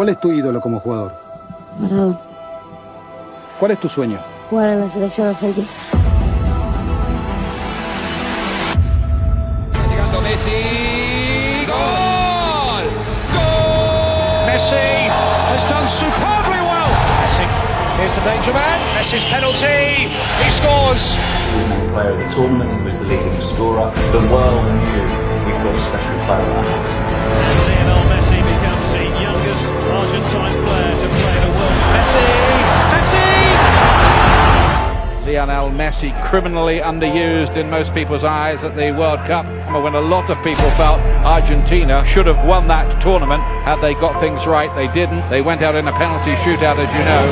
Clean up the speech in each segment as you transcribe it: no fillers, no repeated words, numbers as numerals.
¿Cuál es tu ídolo como jugador? Maradona. ¿Cuál es tu sueño? Jugar en la selección argentina. Llegando Messi. ¡Gol! ¡Gol! Messi has done superbly well. Messi. Here's the danger man. Messi's penalty. He scores. He was the player of the tournament, he was the leading scorer. The world knew we've got a special player at our house. Lionel Messi becomes the youngest Argentine player to play the world. Messi! Messi! Lionel Messi, criminally underused in most people's eyes at the World Cup, when a lot of people felt Argentina should have won that tournament had they got things right. They didn't. They went out in a penalty shootout, as you know.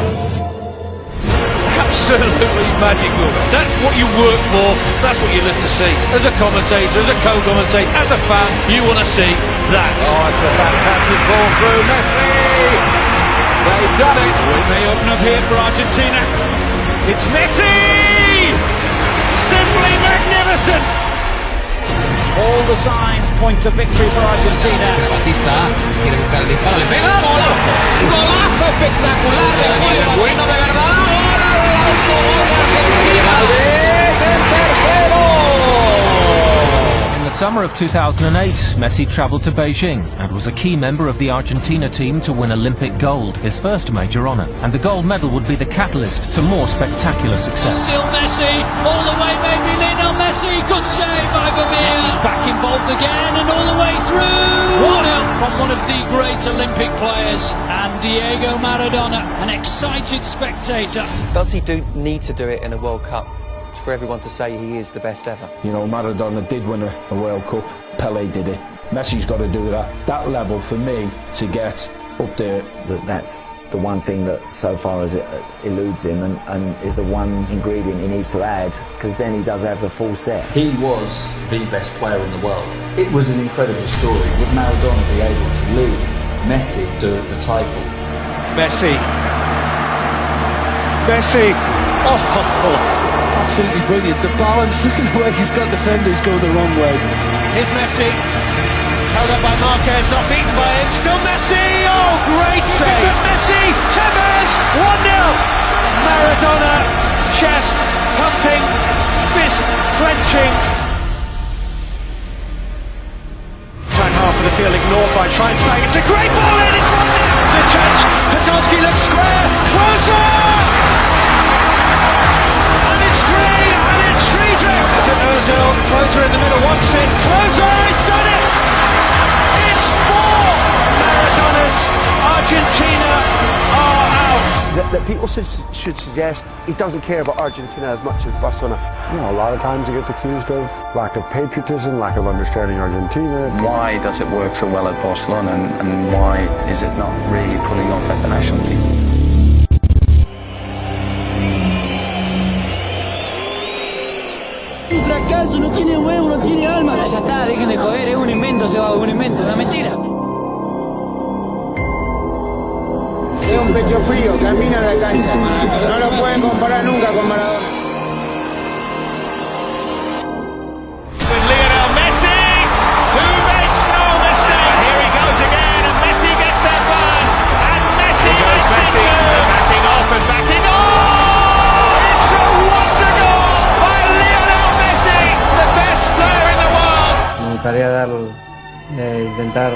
Absolutely magical. That's what you work for. That's what you live to see. As a commentator, as a co-commentator, as a fan, you want to see that. Oh, it's a fantastic ball through Messi. They've done it. We may open up here for Argentina. It's Messi! Simply magnificent! All the signs point to victory for Argentina. Batista quiere buscar el disparo. Le pega. ¡Gol! ¡Golazo espectacular! ¡Gol bueno de verdad! In the summer of 2008, Messi travelled to Beijing and was a key member of the Argentina team to win Olympic gold, his first major honour. And the gold medal would be the catalyst to more spectacular success. Still Messi, all the way maybe Lionel Messi, good save by Vermeer. Messi's back involved again and all the way through. 1-0 from one of the great Olympic players and Diego Maradona, an excited spectator. Does he need to do it in a World Cup for everyone to say he is the best ever? You know, Maradona did win a World Cup, Pelé did it. Messi's got to do it at that level for me to get up there. That's the one thing that so far as it eludes him and is the one ingredient he needs to add, because then he does have the full set. He was the best player in the world. It was an incredible story. Would Maradona be able to lead Messi to the title? Messi. Messi. Oh. Absolutely brilliant. The balance, look at the way he's got defenders going the wrong way. Here's Messi. Held up by Marquez, not beaten by him. Still Messi. Oh, great save. Messi. Tevez. 1-0. Maradona. Chest thumping. Fist clenching. Time half of the field ignored by Schweinsteiger. It's a great ball in. It's 1-0. It's a chance. Podolski looks square. Closer. Ozil, Closer in the middle, wants it. Closer has done it! It's 4! Maradona's Argentina are out. That people should suggest he doesn't care about Argentina as much as Barcelona. You know, a lot of times he gets accused of lack of patriotism, lack of understanding Argentina. Why does it work so well at Barcelona and why is it not really pulling off at the national team? Un fracaso, no tiene huevo, no tiene alma. Ya está, dejen de joder, es un invento, se va, un invento, una mentira. Es un pecho frío, camina a la cancha. No lo pueden comparar nunca con Maradona. With Lionel Messi, who makes no mistake. Here he goes again, and Messi gets there first. And Messi makes it too. Backing off and backing off. It's a wonder goal by Lionel Messi, the best player in the world. Me gustaría intentar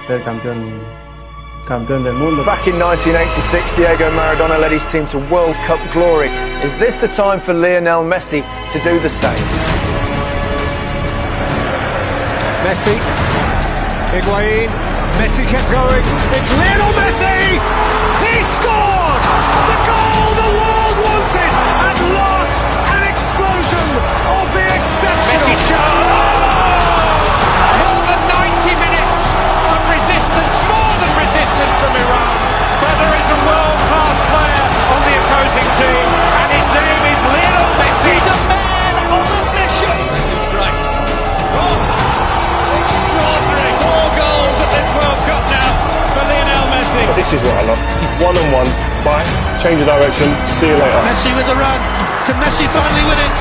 ser campeón del mundo. Back in 1986, Diego Maradona led his team to World Cup glory. Is this the time for Lionel Messi to do the same? Messi, Higuain, Messi kept going. It's Lionel Messi! He scored! The goal the world wanted! At last, an explosion of the exceptional. Messi shot! More than 90 minutes of resistance, more than resistance from Iran. But there is a world-class player on the opposing team, and his name is Lionel Messi. He's a man on a mission. Messi strikes. Oh, extraordinary. 4 goals at this World Cup now for Lionel Messi. But this is what I love. One-on-one, bye, change of direction, see you later. Messi with the run. Can Messi finally win it?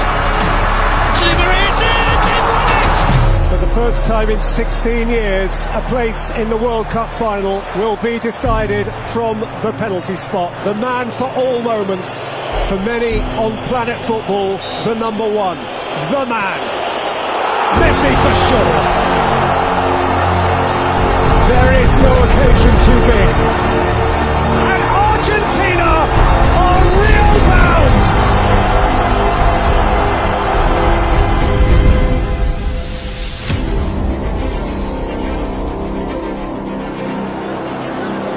Actually, Maria, he won it! For For the first time in 16 years, a place in the World Cup final will be decided from the penalty spot. The man for all moments, for many on planet football, the number one, the man, Messi for sure. There is no occasion too big. And Argentina are real bound.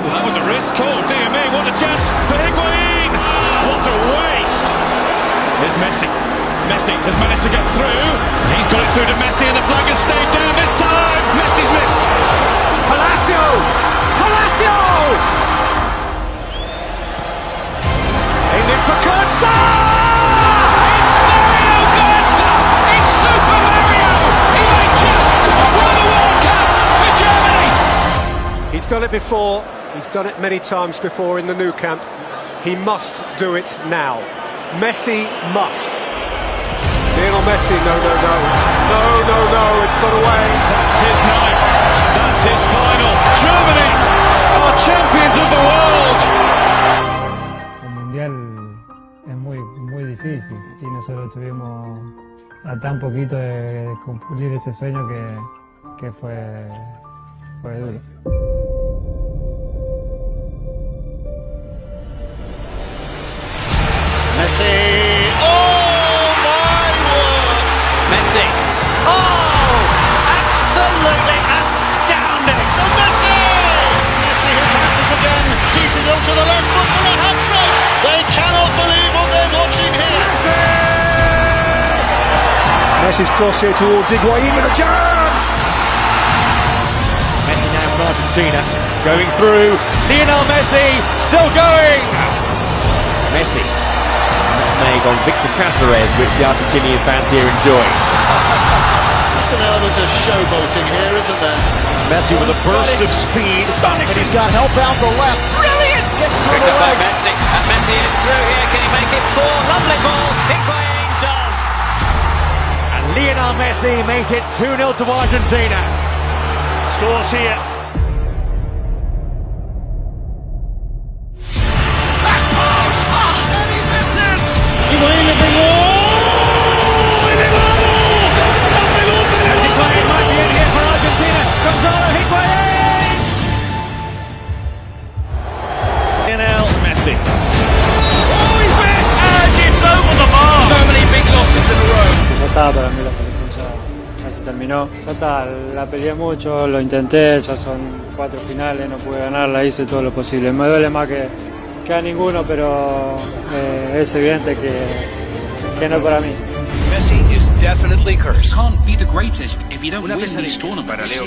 That was a risk. Oh, dear me, what a chance for Higuain! What a waste! Here's Messi. Messi has managed to get through. He's got it through to Messi and the flag has stayed down this time. Messi's missed. Palacio! Palacio! In it for Götze! It's Mario Götze! It's Super Mario! He may just won the World Cup for Germany! He's done it before. He's done it many times before in the Nou Camp. He must do it now. Messi must. Lionel Messi, no, no, no. No, no, no, it's not away. That's his night. That's his final. Germany are champions of the world. El Mundial es muy difícil y nosotros tuvimos a tan poquito de cumplir ese sueño que fue duro. Messi! Oh my word! Messi. Oh, absolutely astounding. It's Messi! It's Messi who bounces again, teases onto the left foot for a hat-trick. They cannot believe what they're watching here. Messi's cross here towards Higuain with a chance. Messi now from Argentina, going through. Lionel Messi still going. Messi. Nutmeg on Victor Cáceres, which the Argentinian fans here enjoy. There's an element of showboating here, isn't there? Messi with a burst of speed, and he's got help out the left. Brilliant! Gets through Picked the up by legs. Messi, and Messi is through here. Can he make it 4? Lovely ball. Higuain does. And Lionel Messi makes it 2-0 to Argentina. Scores here. Para mí la selección ya se terminó, ya está, la peleé mucho, lo intenté, ya son 4 finales, no pude ganarla, hice todo lo posible, me duele más que a ninguno, pero es evidente que no para mí. Messi is definitely cursed. You can't be the greatest if you don't win these tournaments.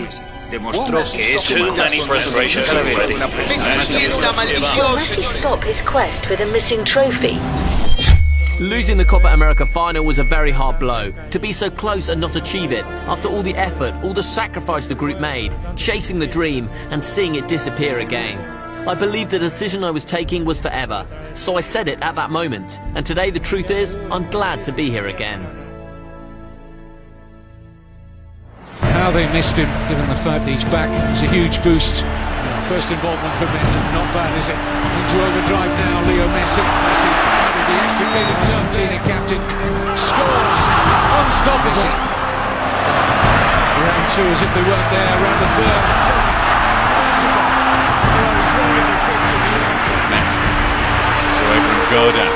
Demostró que es too many frustrations already. Will Messi stop his quest with a missing trophy? Losing the Copa America final was a very hard blow. To be so close and not achieve it, after all the effort, all the sacrifice the group made, chasing the dream and seeing it disappear again. I believed the decision I was taking was forever, so I said it at that moment. And today the truth is, I'm glad to be here again. How they missed him, given the fact he's back, it's a huge boost. First involvement for Messi, not bad, is it? Into overdrive now, Leo Messi. Messi added the extra gate himself, Argentina captain, scores, unstoppable. Round two as if they weren't there, round the third. Messi. So away from Goda.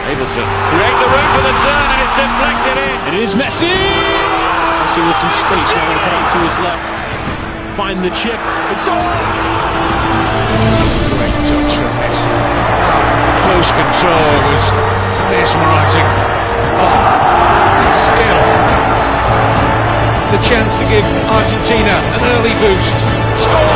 Able to create the room for the turn and it's deflected in. And it is Messi! Messi with some space, now going to put it to his left. Find the chip. It's on! Great touch from Messi. Close control was mesmerising. Oh, still. The chance to give Argentina an early boost. Score!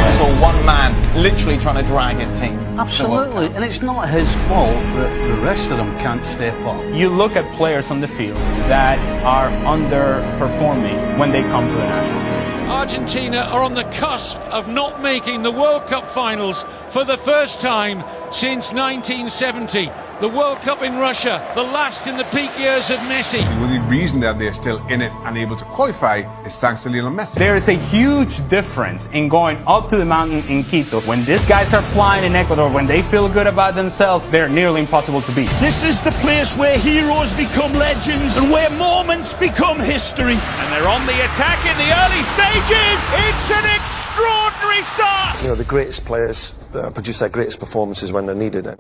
I saw one man literally trying to drag his team. Absolutely, and it's not his fault that the rest of them can't step up. You look at players on the field that are underperforming when they come to the national team. Argentina are on the cusp of not making the World Cup finals for the first time since 1970. The World Cup in Russia, the last in the peak years of Messi. The only reason that they're still in it and able to qualify is thanks to Lionel Messi. There is a huge difference in going up to the mountain in Quito. When these guys are flying in Ecuador, when they feel good about themselves, they're nearly impossible to beat. This is the place where heroes become legends and where moments become history. And they're on the attack in the early stages. It's an extraordinary start. You know, the greatest players produce their greatest performances when they're needed. And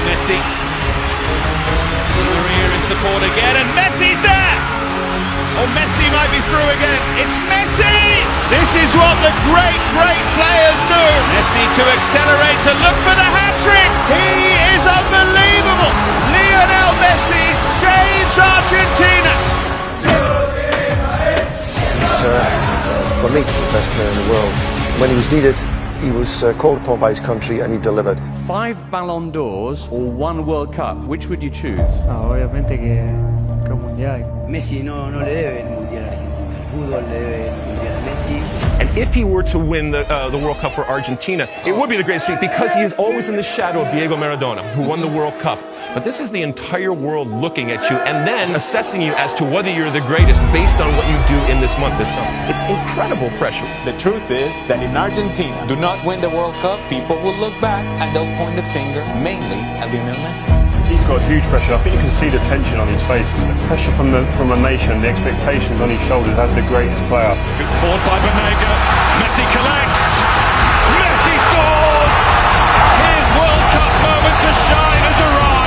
Messi. Maria in support again, and Messi's there. Oh, Messi might be through again. It's Messi. This is what the great players do. Messi to accelerate, to look for the hat-trick. He is unbelievable. Lionel Messi saves Argentina. He's, for me, the best player in the world. When he was needed, he was called upon by his country and he delivered. 5 Ballon d'Ors or 1 World Cup, which would you choose? Obviamente que el Mundial. Messi no le debe el Mundial a Argentina. El fútbol le debe el Mundial a Messi. And if he were to win the World Cup for Argentina, it would be the greatest feat because he is always in the shadow of Diego Maradona, who won the World Cup. But this is the entire world looking at you and then assessing you as to whether you're the greatest based on what you do in this month, this summer. It's incredible pressure. The truth is that in Argentina, do not win the World Cup, people will look back and they'll point the finger mainly at Lionel Messi. He's got huge pressure. I think you can see the tension on his face. The pressure from a nation, the expectations on his shoulders as the greatest player. Good forward by Banega. Messi collects. Messi scores. His World Cup moment to shine has arrived.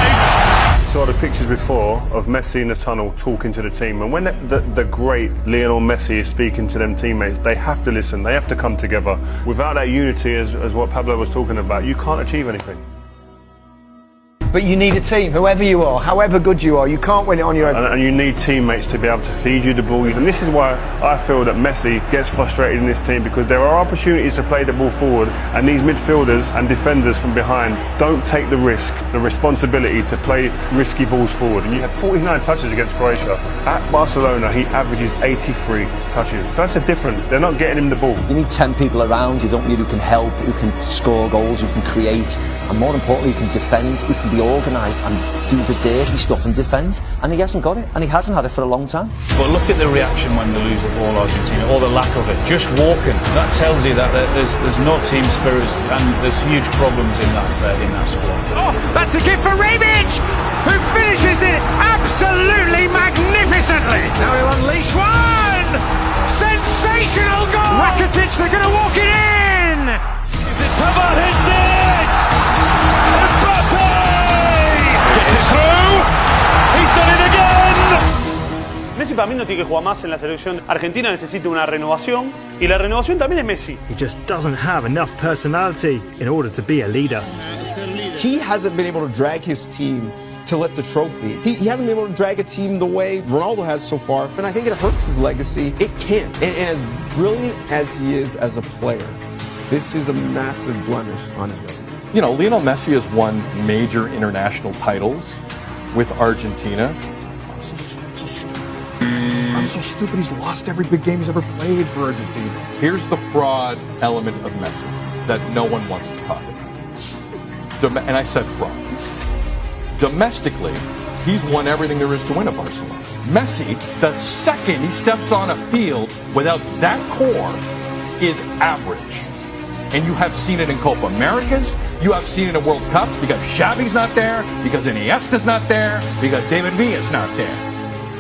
Saw the pictures before of Messi in the tunnel talking to the team, and when the great Lionel Messi is speaking to them teammates, they have to listen, they have to come together. Without that unity, as what Pablo was talking about, you can't achieve anything. But you need a team, whoever you are, however good you are, you can't win it on your own. And you need teammates to be able to feed you the ball. And this is why I feel that Messi gets frustrated in this team, because there are opportunities to play the ball forward, and these midfielders and defenders from behind don't take the risk, the responsibility to play risky balls forward. And you had 49 touches against Croatia. At Barcelona, he averages 83 touches. So that's a difference. They're not getting him the ball. You need 10 people around you, don't need who can help, who can score goals, who can create, and more importantly, who can defend, who can be organised and do the dirty stuff and defend, and he hasn't got it, and he hasn't had it for a long time. But look at the reaction when they lose the ball, Argentina, or the lack of it. Just walking, that tells you that there's no team spirit, and there's huge problems in that squad. Oh, that's a gift for Rebic, who finishes it absolutely magnificently. Now he'll unleash one. Sensational goal. Rakitic, they're going to walk it in. Is it Pavard hits it? Gets it through. He's done it again. Messi para mí no tiene que jugar más en la selección. Argentina necesita una renovación y la renovación también es Messi. He just doesn't have enough personality in order to be a leader. He hasn't been able to drag his team to lift a trophy. He hasn't been able to drag a team the way Ronaldo has so far, and I think it hurts his legacy. It can't. And as brilliant as he is as a player, this is a massive blemish on his record. You know, Lionel Messi has won major international titles with Argentina. I'm so stupid. He's lost every big game he's ever played for Argentina. Here's the fraud element of Messi that no one wants to talk about. And I said fraud. Domestically, he's won everything there is to win at Barcelona. Messi, the second he steps on a field without that core, is average. And you have seen it in Copa Americas, you have seen it in World Cups, because Xavi's not there, because Iniesta's not there, because David Villa's not there.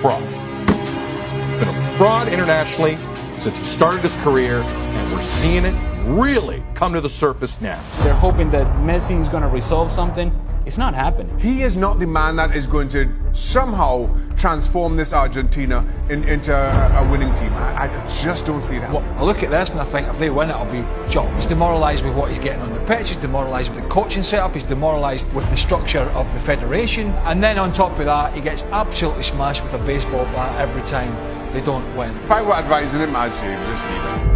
Fraud. Been a fraud internationally since he started his career, and we're seeing it really come to the surface now. They're hoping that Messi is going to resolve something. It's not happening. He is not the man that is going to somehow transform this Argentina into a winning team. I just don't see it happening. Well, I look at this and I think if they win, it'll be John. He's demoralised with what he's getting on the pitch, he's demoralised with the coaching setup, he's demoralised with the structure of the federation, and then on top of that, he gets absolutely smashed with a baseball bat every time they don't win. If I were advising him, I'd say just leave it.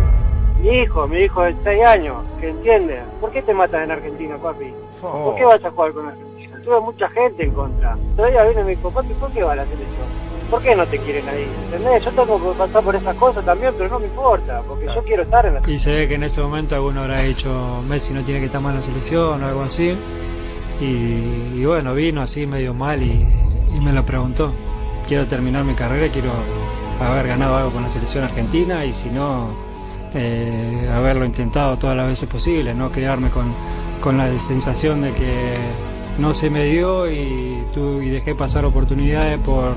Mi hijo de 6 años, que entiende. ¿Por qué te matan en Argentina, papi? ¿Por qué vas a jugar con Argentina? Tuve mucha gente en contra. Todavía viene mi hijo, papi, ¿por qué va a la selección? ¿Por qué no te quieren ahí? ¿Entendés? Yo tengo que pasar por esas cosas también, pero no me importa, porque yo quiero estar en la... Y se ve que en ese momento alguno habrá dicho Messi no tiene que estar mal en la selección o algo así. Y bueno, vino así medio mal y me lo preguntó. Quiero terminar mi carrera, quiero haber ganado algo con la selección argentina y si no, haberlo intentado todas las veces posibles, no quedarme con la sensación de que no se me dio y dejé pasar oportunidades por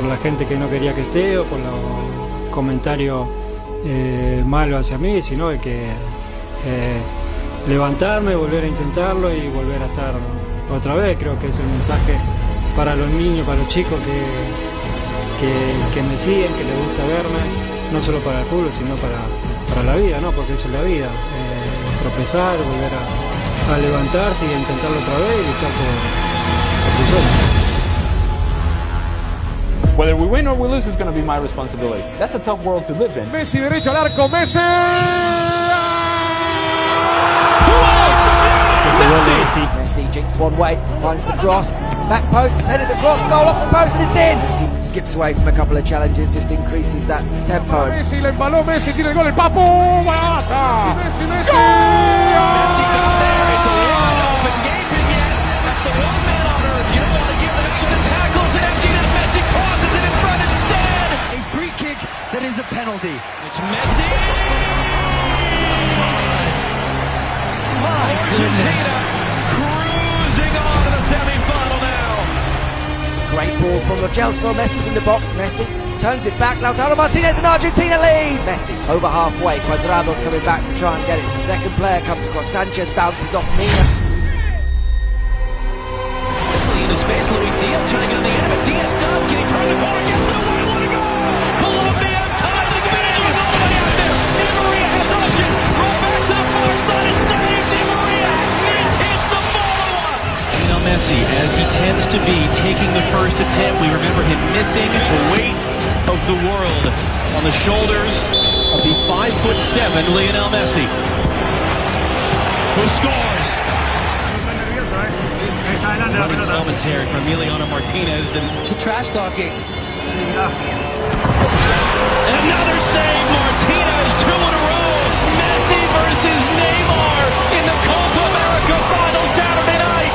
la gente que no quería que esté o por los comentarios malos hacia mí, sino de que levantarme, volver a intentarlo y volver a estar otra vez. Creo que es el mensaje para los niños, para los chicos que me siguen, que les gusta verme, no solo para el fútbol, sino para la vida, ¿no? Porque eso es la vida, tropezar, volver a levantarse y a intentarlo otra vez y luchar por tu sueño. Whether we win or we lose is going to be my responsibility. That's a tough world to live in. Messi derecho al arco, Messi. Messi jinks one way, finds the cross, back post, it's headed across, goal off the post and it's in! Messi skips away from a couple of challenges, just increases that tempo. Messi le embaló, Messi tiene el gol, el Papu, ¡Golazo! Messi, Messi! Messi got there, it's a wide open game again. That's the one man on earth, you don't want to give it a tackle, it's an empty net, Messi crosses it in front instead! A free kick that is a penalty. It's Messi! Argentina cruising on to the semi-final now. Great ball from Lo Celso, Messi's in the box, Messi turns it back, Lautaro Martinez and Argentina lead! Messi over halfway, Cuadrado's coming back to try and get it. The second player comes across, Sanchez bounces off Mina. Into space, Luis Diaz trying to get on the end of it. Diaz does, can he turn the corner, gets it, what a goal! Colombia ties the advantage, all the way out there. Di Maria has options, roll back to the far side and save Di Maria. Hits the follow-up. Messi, as he tends to be, taking the first attempt. We remember him missing the weight of the world on the shoulders of the 5'7" Lionel Messi, who scores. Running commentary from Emiliano Martinez and trash talking. And another save, Martinez, 2 in a row. Messi versus Neymar in the Copa America final Saturday night.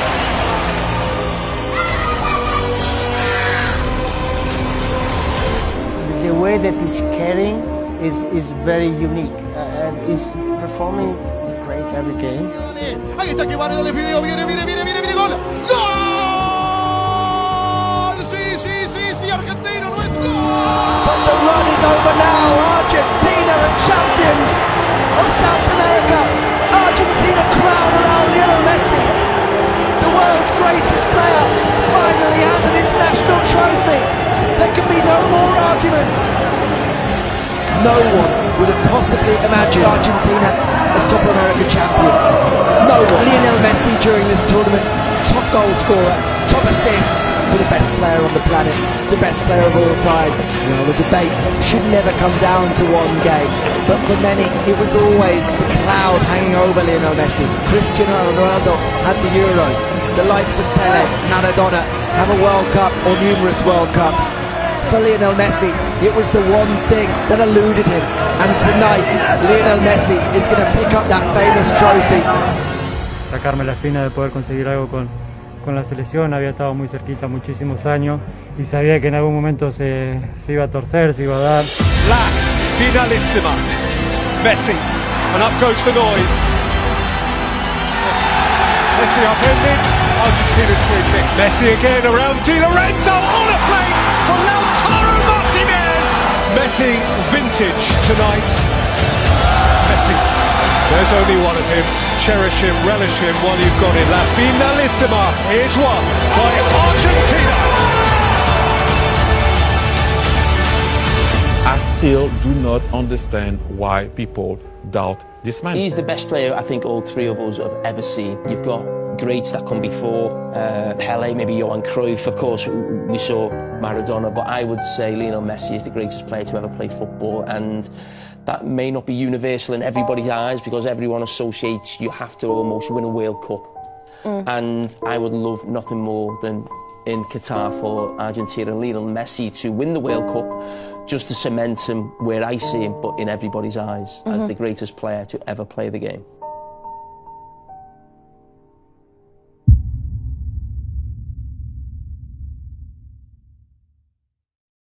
The way that he's carrying is very unique and he's performing great every game. Ahí está que Varela le pidió, viene, gol. ¡Gol! Sí, Argentina, nuestro. But the run is over now. Argentina, the champions of South America. Argentina crown around Lionel Messi. The world's greatest player finally has an international trophy. There can be no more arguments. No one would have possibly imagined Argentina as Copa America champions. No one. Lionel Messi during this tournament, top goal scorer, top assists for the best player on the planet, the best player of all time. Well, the debate should never come down to one game, but for many it was always the cloud hanging over Lionel Messi. Cristiano Ronaldo had the Euros. The likes of Pele, Maradona have a World Cup or numerous World Cups. For Lionel Messi, it was the one thing that eluded him. And tonight, Lionel Messi is going to pick up that famous trophy. Sacarme la espina de poder conseguir algo con la selección, había estado muy cerquita muchísimos años y sabía que en algún momento se iba a torcer, se iba a dar. La finalissima. Messi, and up goes the noise. Messi upended, Argentina's free kick. Messi again around Di Lorenzo on a plate for Lautaro Martinez. Messi vintage tonight. Messi, there's only one of him. Cherish him, relish him while you've got him. La finalissima is won by Argentina. I still do not understand why people doubt this man. He's the best player I think all three of us have ever seen. You've got greats that come before, Pele, maybe Johan Cruyff, of course we saw Maradona, but I would say Lionel Messi is the greatest player to ever play football, and that may not be universal in everybody's eyes because everyone associates you have to almost win a World Cup. And I would love nothing more than in Qatar for Argentina and Lionel Messi to win the World Cup, just to cement him where I see him, but in everybody's eyes, as the greatest player to ever play the game.